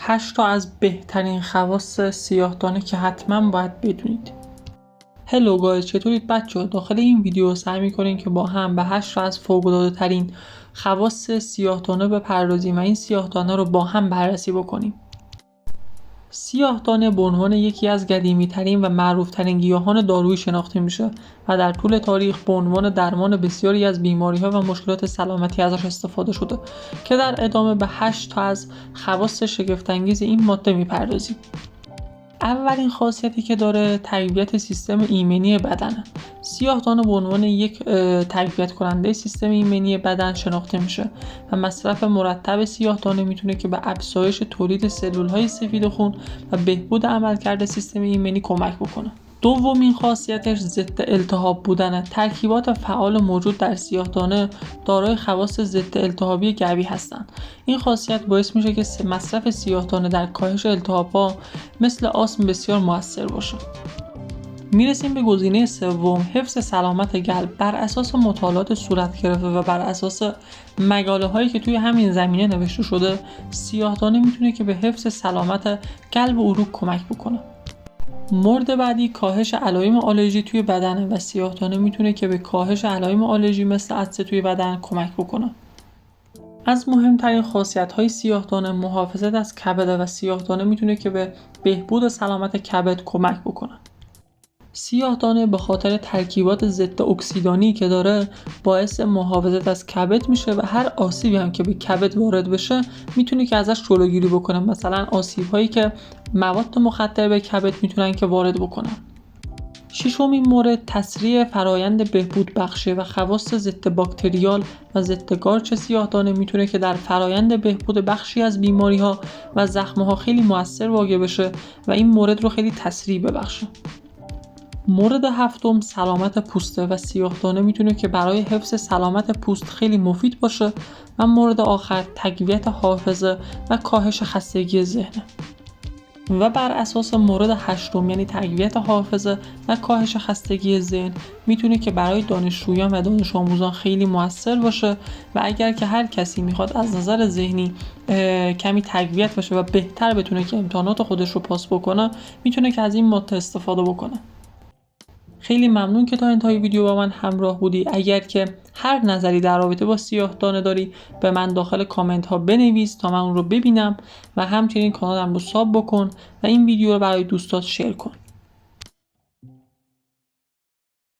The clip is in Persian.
8 تا از بهترین خواص سیاه‌دانه که حتما باید بدونید. هلو گایز، چطورید بچه‌ها؟ داخل این ویدیو سعی می‌کنیم که با هم به 8 تا از فوق‌العاده‌ترین خواص سیاه‌دانه بپردازیم و این سیاه‌دانه رو با هم بررسی بکنیم. سیاه‌دانه به عنوان یکی از قدیمی‌ترین و معروف‌ترین گیاهان دارویی شناخته میشه و در طول تاریخ به عنوان درمان بسیاری از بیماری‌ها و مشکلات سلامتی ازش استفاده شده که در ادامه به 8 تا از خواص شگفت‌انگیز این ماده می‌پردازیم. اولین خاصیتی که داره تقویت سیستم ایمنی بدنه. سیاه‌دانه به عنوان یک تقویت کننده سیستم ایمنی بدن شناخته میشه و مصرف مرتب سیاه‌دانه میتونه که به افزایش تولید سلول‌های سفید خون و بهبود عملکرد سیستم ایمنی کمک بکنه. دومین خاصیتش ضد التهاب بودنه. ترکیبات فعال موجود در سیاه‌دانه دارای خواص ضد التهابی قوی هستند. این خاصیت باعث میشه که مصرف سیاه‌دانه در کاهش التهاب‌ها مثل آسم بسیار مؤثر باشه. میرسیم به گزینه سوم، حفظ سلامت قلب. بر اساس مطالعات صورت گرفته و بر اساس مقاله هایی که توی همین زمینه نوشته شده، سیاه‌دانه میتونه که به حفظ سلامت قلب و عروق کمک بکنه. مورد بعدی کاهش علائم آلرژی توی بدن و سیاه‌دانه میتونه که به کاهش علائم آلرژی مثل عطسه توی بدن کمک بکنه. از مهمترین خاصیت‌های سیاه‌دانه محافظت از کبد و سیاه‌دانه میتونه که به بهبود سلامت کبد کمک بکنه. سیاه‌دانه به خاطر ترکیبات ضد اکسیدانی که داره باعث محافظت از کبد میشه و هر آسیبی هم که به کبد وارد بشه میتونه که ازش جلوگیری بکنه. مثلا آسیب‌هایی که مواد مخدر به کبد میتونن که وارد بکنن. ششمین مورد تسریع فرایند بهبود بخشه و خواص ضد باکتریال و ضد قارچ سیاه‌دانه میتونه که در فرایند بهبود بخشی از بیماری‌ها و زخم‌ها خیلی مؤثر واقع بشه و این مورد رو خیلی تسریع ببخشه. مورد هفتم سلامت پوسته و سیاه‌دانه میتونه که برای حفظ سلامت پوست خیلی مفید باشه و مورد آخر تقویت حافظه و کاهش خستگی ذهن. و بر اساس مورد هشتم یعنی تقویت حافظه و کاهش خستگی ذهن میتونه که برای دانشجویان و دانش آموزان خیلی موثر باشه و اگر که هر کسی میخواد از نظر ذهنی کمی تقویت بشه و بهتر بتونه که امتحانات خودش رو پاس بکنه میتونه که از این ماده استفاده بکنه. خیلی ممنون که تا انتهای ویدیو با من همراه بودی. اگر که هر نظری در رابطه با سیاه‌دانه داری به من داخل کامنت ها بنویس تا من اون رو ببینم و همچنین کانالم رو ساب بکن و این ویدیو رو برای دوستات شیر کن.